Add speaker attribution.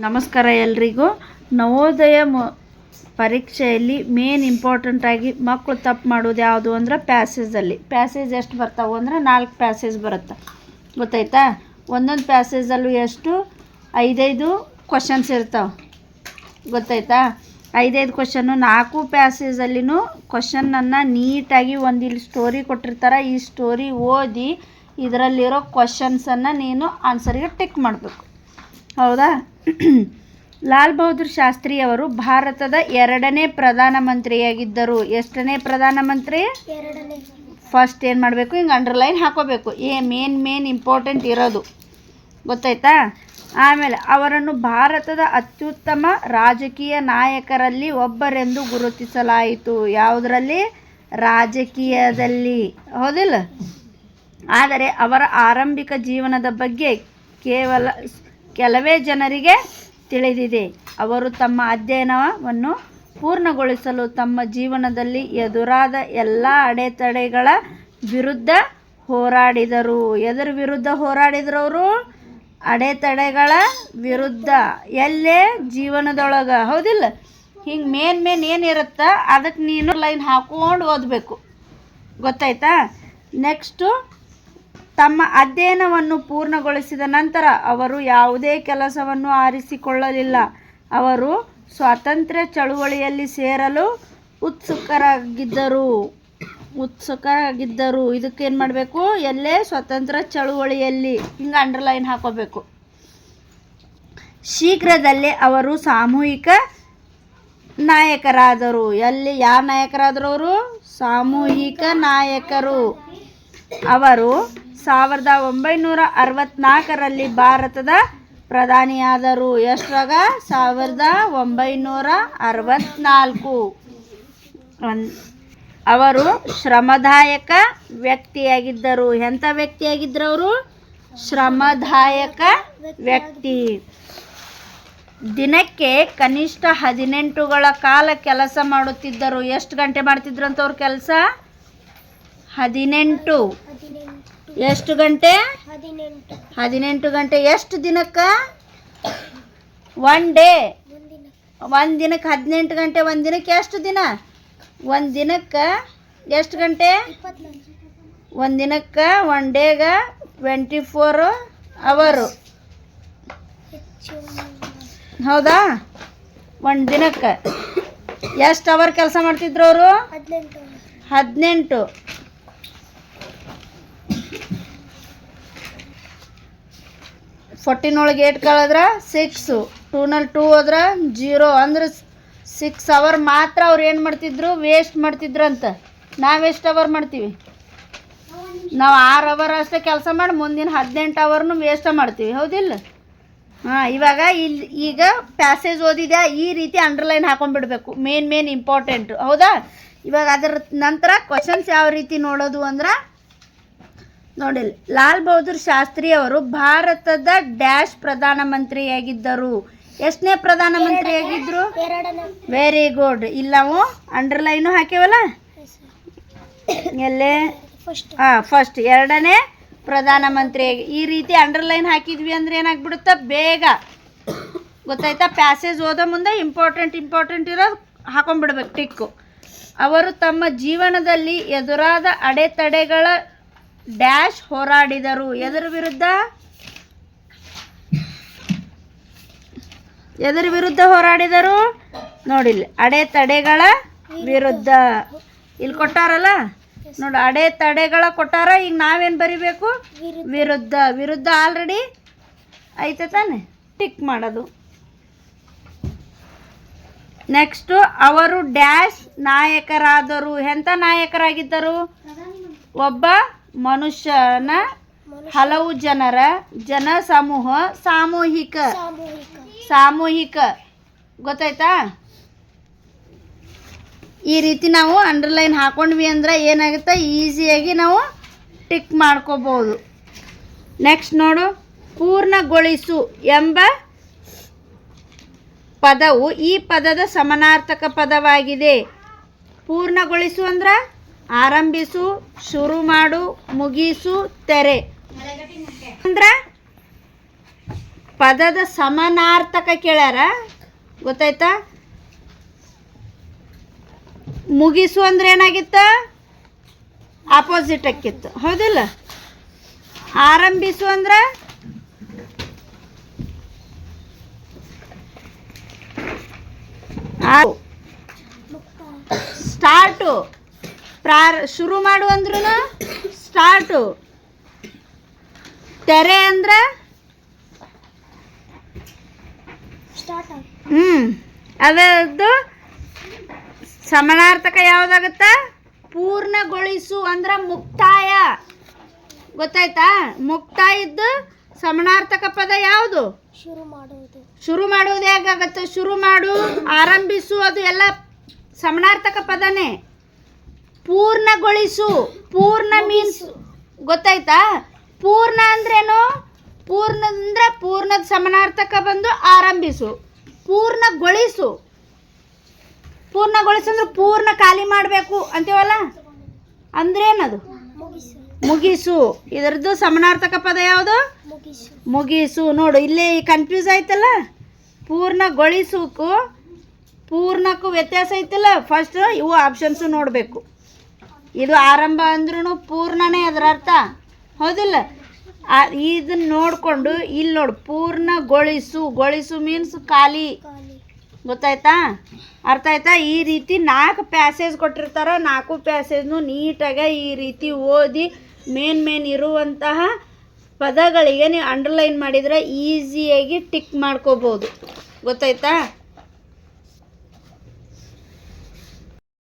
Speaker 1: ನಮಸ್ಕಾರ ಎಲ್ರಿಗೂ. ನವೋದಯ ಪರೀಕ್ಷೆಯಲ್ಲಿ ಮೇನ್ ಇಂಪಾರ್ಟೆಂಟಾಗಿ ಮಕ್ಕಳು ತಪ್ಪು ಮಾಡೋದು ಯಾವುದು ಅಂದ್ರೆ ಪ್ಯಾಸೇಜಲ್ಲಿ. ಪ್ಯಾಸೇಜ್ ಎಷ್ಟು ಬರ್ತಾವೆ ಅಂದ್ರೆ 4 ಪ್ಯಾಸೇಜ್ ಬರುತ್ತೆ, ಗೊತ್ತಾಯ್ತಾ? ಒಂದೊಂದು ಪ್ಯಾಸೇಜಲ್ಲೂ ಎಷ್ಟು 5 ಕ್ವಶನ್ಸ್ ಇರ್ತಾವೆ, ಗೊತ್ತಾಯ್ತಾ? 5 ಕ್ವಶನ್ನು 4 ಪ್ಯಾಸೇಜಲ್ಲಿನೂ ಕ್ವಶನನ್ನು ನೀಟಾಗಿ ಇಲ್ಲಿ ಸ್ಟೋರಿ ಕೊಟ್ಟಿರ್ತಾರೆ. ಈ ಸ್ಟೋರಿ ಓದಿ ಇದರಲ್ಲಿರೋ ಕ್ವಶನ್ಸನ್ನು ನೀನು ಆನ್ಸರಿಗೆ ಟಿಕ್ ಮಾಡಬೇಕು, ಹೌದಾ? ಲಾಲ್ ಬಹದ್ದೂರ್ ಶಾಸ್ತ್ರಿಯವರು ಭಾರತದ 2ನೇ ಪ್ರಧಾನಮಂತ್ರಿಯಾಗಿದ್ದರು. ಎಷ್ಟನೇ ಪ್ರಧಾನಮಂತ್ರಿ? ಫಸ್ಟ್ ಏನು ಮಾಡಬೇಕು, ಹಿಂಗೆ ಅಂಡರ್ಲೈನ್ ಹಾಕೋಬೇಕು, ಮೇನ್ ಇಂಪಾರ್ಟೆಂಟ್ ಇರೋದು, ಗೊತ್ತಾಯ್ತಾ? ಆಮೇಲೆ ಅವರನ್ನು ಭಾರತದ ಅತ್ಯುತ್ತಮ ರಾಜಕೀಯ ನಾಯಕರಲ್ಲಿ ಒಬ್ಬರೆಂದು ಗುರುತಿಸಲಾಯಿತು. ಯಾವುದರಲ್ಲಿ? ರಾಜಕೀಯದಲ್ಲಿ, ಹೌದಿಲ್ಲ? ಆದರೆ ಅವರ ಆರಂಭಿಕ ಜೀವನದ ಬಗ್ಗೆ ಕೆಲವೇ ಜನರಿಗೆ ತಿಳಿದಿದೆ. ಅವರು ತಮ್ಮ ಅಧ್ಯಯನವನ್ನು ಪೂರ್ಣಗೊಳಿಸಲು ತಮ್ಮ ಜೀವನದಲ್ಲಿ ಎದುರಾದ ಎಲ್ಲ ಅಡೆತಡೆಗಳ ವಿರುದ್ಧ ಹೋರಾಡಿದರು. ಎದರ ವಿರುದ್ಧ ಹೋರಾಡಿದ್ರು ಅವರು? ಅಡೆತಡೆಗಳ ವಿರುದ್ಧ. ಎಲ್ಲೇ? ಜೀವನದೊಳಗೆ, ಹೌದಿಲ್ಲ? ಹಿಂಗೆ ಮೇನ್ ಏನಿರುತ್ತಾ ಅದಕ್ಕೆ ನೀನು ಲೈನ್ ಹಾಕ್ಕೊಂಡು ಓದಬೇಕು, ಗೊತ್ತಾಯ್ತಾ? ನೆಕ್ಸ್ಟು, ತಮ್ಮ ಅಧ್ಯಯನವನ್ನು ಪೂರ್ಣಗೊಳಿಸಿದ ನಂತರ ಅವರು ಯಾವುದೇ ಕೆಲಸವನ್ನು ಆರಿಸಿಕೊಳ್ಳಲಿಲ್ಲ. ಅವರು ಸ್ವಾತಂತ್ರ್ಯ ಚಳುವಳಿಯಲ್ಲಿ ಸೇರಲು ಉತ್ಸುಕರಾಗಿದ್ದರು. ಇದಕ್ಕೇನು ಮಾಡಬೇಕು? ಎಲ್ಲೇ? ಸ್ವಾತಂತ್ರ್ಯ ಚಳುವಳಿಯಲ್ಲಿ, ಹಿಂಗೆ ಅಂಡರ್ಲೈನ್ ಹಾಕೋಬೇಕು. ಶೀಘ್ರದಲ್ಲೇ ಅವರು ಸಾಮೂಹಿಕ ನಾಯಕರಾದರು. ಯಾವ ನಾಯಕರಾದರು ಅವರು? ಸಾಮೂಹಿಕ ನಾಯಕರು. ಅವರು 1964ರಲ್ಲಿ ಭಾರತದ ಪ್ರಧಾನಿಯಾದರು. ಎಷ್ಟ್ರಾಗ? 1964. ಅವರು ಶ್ರಮದಾಯಕ ವ್ಯಕ್ತಿಯಾಗಿದ್ದರು. ಎಂಥ ವ್ಯಕ್ತಿಯಾಗಿದ್ದರು ಅವರು? ಶ್ರಮದಾಯಕ ವ್ಯಕ್ತಿ. ದಿನಕ್ಕೆ ಕನಿಷ್ಠ 18 ಕಾಲ ಕೆಲಸ ಮಾಡುತ್ತಿದ್ದರು. ಎಷ್ಟು ಗಂಟೆ ಮಾಡ್ತಿದ್ರಂತ ಅವ್ರ ಕೆಲಸ? 18. ಎಷ್ಟು ಗಂಟೆ? 18 ಗಂಟೆ. ಎಷ್ಟು ದಿನಕ್ಕೆ? 1 ಡೇ. ಒಂದು ದಿನಕ್ಕೆ 18 ಗಂಟೆ. ಒಂದು ದಿನಕ್ಕೆ ಎಷ್ಟು ದಿನ? ಒಂದು ದಿನಕ್ಕೆ ಎಷ್ಟು ಗಂಟೆ? ಒಂದು ದಿನಕ್ಕೆ 1 ಡೇಗೆ 24 ಅವರು, ಹೌದಾ? ಒಂದು ದಿನಕ್ಕೆ ಎಷ್ಟು ಅವರ್ ಕೆಲಸ ಮಾಡ್ತಿದ್ರು ಅವರು? 18. 14 ಒಳಗೆ 8 ಕಳೆದ್ರೆ 6, 2ನಲ್ಲಿ 2 ಹೋದ್ರೆ 0, ಅಂದ್ರೆ 6 ಅವರ್ ಮಾತ್ರ ಅವ್ರು ಏನು ಮಾಡ್ತಿದ್ರು? ವೇಸ್ಟ್ ಮಾಡ್ತಿದ್ರಂತ. ನಾವು ಎಷ್ಟು ಅವರ್ ಮಾಡ್ತೀವಿ? ನಾವು 6 ಅವರ್ ಅಷ್ಟೇ ಕೆಲಸ ಮಾಡಿ ಮುಂದಿನ 18 ಅವರ್ನು ವೇಸ್ಟ್ ಮಾಡ್ತೀವಿ, ಹೌದಿಲ್ಲ? ಇವಾಗ ಈಗ ಪ್ಯಾಸೇಜ್ ಓದಿದೆ, ಈ ರೀತಿ ಅಂಡರ್ಲೈನ್ ಹಾಕೊಂಡ್ಬಿಡ್ಬೇಕು, ಮೇನ್ ಇಂಪಾರ್ಟೆಂಟ್, ಹೌದಾ? ಇವಾಗ ಅದರ ನಂತರ ಕ್ವಶನ್ಸ್ ಯಾವ ರೀತಿ ನೋಡೋದು ಅಂದ್ರೆ ನೋಡಿ. ಲಾಲ್ ಬಹದ್ದೂರ್ ಶಾಸ್ತ್ರಿ ಅವರು ಭಾರತದ ಡ್ಯಾಶ್ ಪ್ರಧಾನಮಂತ್ರಿಯಾಗಿದ್ದರು. ಎಷ್ಟನೇ ಪ್ರಧಾನಮಂತ್ರಿಯಾಗಿದ್ದರು? Very good. ಇಲ್ಲಿ ನಾವು ಅಂಡರ್ಲೈನು ಹಾಕಿವಲ್ಲ, ಎಲ್ಲೇ? ಫಸ್ಟ್ 2ನೇ ಪ್ರಧಾನಮಂತ್ರಿಯಾಗಿ. ಈ ರೀತಿ ಅಂಡರ್ಲೈನ್ ಹಾಕಿದ್ವಿ ಅಂದರೆ ಏನಾಗ್ಬಿಡುತ್ತೆ? ಬೇಗ ಗೊತ್ತಾಯ್ತಾ? ಪ್ಯಾಸೇಜ್ ಓದೋ ಮುಂದೆ ಇಂಪಾರ್ಟೆಂಟ್ ಇರೋದು ಹಾಕೊಂಡ್ಬಿಡ್ಬೇಕು, ಟಿಕ್ಕು. ಅವರು ತಮ್ಮ ಜೀವನದಲ್ಲಿ ಎದುರಾದ ಅಡೆತಡೆಗಳ ಡ್ಯಾಶ್ ಹೋರಾಡಿದರು. ಎದರ ವಿರುದ್ಧ? ಎದರ ವಿರುದ್ಧ ಹೋರಾಡಿದರು? ನೋಡಿಲ್ಲ, ಅಡೆತಡೆಗಳ ವಿರುದ್ಧ. ಇಲ್ಲಿ ಕೊಟ್ಟಾರಲ್ಲ ನೋಡಿ, ಅಡೆತಡೆಗಳ ಕೊಟ್ಟಾರ. ಈಗ ನಾವೇನು ಬರಿಬೇಕು? ವಿರುದ್ಧ ಆಲ್ರೆಡಿ ಐತೆ ತಾನೆ, ಟಿಕ್ ಮಾಡೋದು. ನೆಕ್ಸ್ಟು, ಅವರು ಡ್ಯಾಶ್ ನಾಯಕರಾದರು. ಎಂಥ ನಾಯಕರಾಗಿದ್ದರು? ಒಬ್ಬ ಮನುಷ್ಯನ ಹಲವು ಜನರ ಜನಸಮೂಹ, ಸಾಮೂಹಿಕ, ಗೊತ್ತಾಯ್ತಾ? ಈ ರೀತಿ ನಾವು ಅಂಡರ್ಲೈನ್ ಹಾಕೊಂಡ್ವಿ ಅಂದ್ರೆ ಏನಾಗುತ್ತೆ? ಈಸಿಯಾಗಿ ನಾವು ಟಿಕ್ ಮಾಡ್ಕೋಬೋದು. ನೆಕ್ಸ್ಟ್ ನೋಡು, ಪೂರ್ಣಗೊಳಿಸು ಎಂಬ ಪದವು ಈ ಪದದ ಸಮಾನಾರ್ಥಕ ಪದವಾಗಿದೆ. ಪೂರ್ಣಗೊಳಿಸು ಅಂದ್ರೆ ಆರಂಭಿಸು, ಶುರು ಮಾಡು, ಮುಗಿಸು, ತೆರೆ. ಅಂದ್ರೆ ಪದದ ಸಮಾನಾರ್ಥಕ ಕೇಳ್ಯಾರ, ಗೊತ್ತಾಯ್ತಾ? ಮುಗಿಸು ಅಂದ್ರೆ ಏನಾಗಿತ್ತ? ಆಪೋಸಿಟ್ ಆಕ್ಕಿತ್ತು, ಹೌದಿಲ್ಲ? ಆರಂಭಿಸು ಅಂದ್ರೆ ಸ್ಟಾರ್ಟು. ಶುರು ಮಾಡು ಅಂದ್ರೂ ಸ್ಟಾರ್ಟು. ತೆರೆ ಅಂದ್ರೆ ಅದರದ್ದು ಸಮಾನಾರ್ಥಕ ಯಾವುದಾಗುತ್ತ? ಪೂರ್ಣಗೊಳಿಸು ಅಂದ್ರೆ ಮುಕ್ತಾಯ, ಗೊತ್ತಾಯ್ತಾ? ಮುಕ್ತಾಯದ್ದು ಸಮಾನಾರ್ಥಕ ಪದ ಯಾವುದು? ಶುರು ಮಾಡುವುದು ಹೇಗಾಗತ್ತೆ? ಶುರು ಮಾಡು, ಆರಂಭಿಸು, ಅದು ಎಲ್ಲ ಸಮಾನಾರ್ಥಕ ಪದನೇ. ಪೂರ್ಣಗೊಳಿಸು, ಪೂರ್ಣ ಮೀನ್ಸ್ ಗೊತ್ತಾಯ್ತಾ? ಪೂರ್ಣ ಅಂದ್ರೇನು? ಪೂರ್ಣ ಅಂದ್ರೆ ಪೂರ್ಣದ ಸಮಾನಾರ್ಥಕ ಬಂದು ಆರಂಭಿಸು. ಪೂರ್ಣಗೊಳಿಸು, ಪೂರ್ಣಗೊಳಿಸು ಅಂದ್ರೆ ಪೂರ್ಣ ಖಾಲಿ ಮಾಡಬೇಕು ಅಂತೀವಲ್ಲ, ಅಂದ್ರೇನದು? ಮುಗಿಸು. ಇದರದ್ದು ಸಮಾನಾರ್ಥಕ ಪದ ಯಾವುದು? ಮುಗಿಸು. ನೋಡು ಇಲ್ಲಿ ಕನ್ಫ್ಯೂಸ್ ಆಯ್ತಲ್ಲ. ಪೂರ್ಣಗೊಳಿಸೋಕ್ಕೂ ಪೂರ್ಣಕ್ಕೂ ವ್ಯತ್ಯಾಸ ಐತಲ್ಲ. ಫಸ್ಟ್ ಇವು ಆಪ್ಷನ್ಸು ನೋಡಬೇಕು. ಇದು ಆರಂಭ ಅಂದ್ರೂ ಪೂರ್ಣನೇ ಅದರ ಅರ್ಥ, ಹೌದಿಲ್ಲ? ಇದನ್ನು ನೋಡಿಕೊಂಡು ಇಲ್ಲಿ ನೋಡು, ಪೂರ್ಣಗೊಳಿಸು. ಗೊಳಿಸು ಮೀನ್ಸ್ ಖಾಲಿ, ಗೊತ್ತಾಯ್ತಾ? ಅರ್ಥ ಆಯ್ತಾ? ಈ ರೀತಿ 4 ಪ್ಯಾಸೇಜ್ ಕೊಟ್ಟಿರ್ತಾರೆ. 4 ಪ್ಯಾಸೇಜ್ನು ನೀಟಾಗಿ ಈ ರೀತಿ ಓದಿ ಮೇನ್ ಇರುವಂತಹ ಪದಗಳಿಗೆ ನೀವು ಅಂಡರ್ಲೈನ್ ಮಾಡಿದರೆ ಈಸಿಯಾಗಿ ಟಿಕ್ ಮಾಡ್ಕೋಬೋದು, ಗೊತ್ತಾಯ್ತಾ?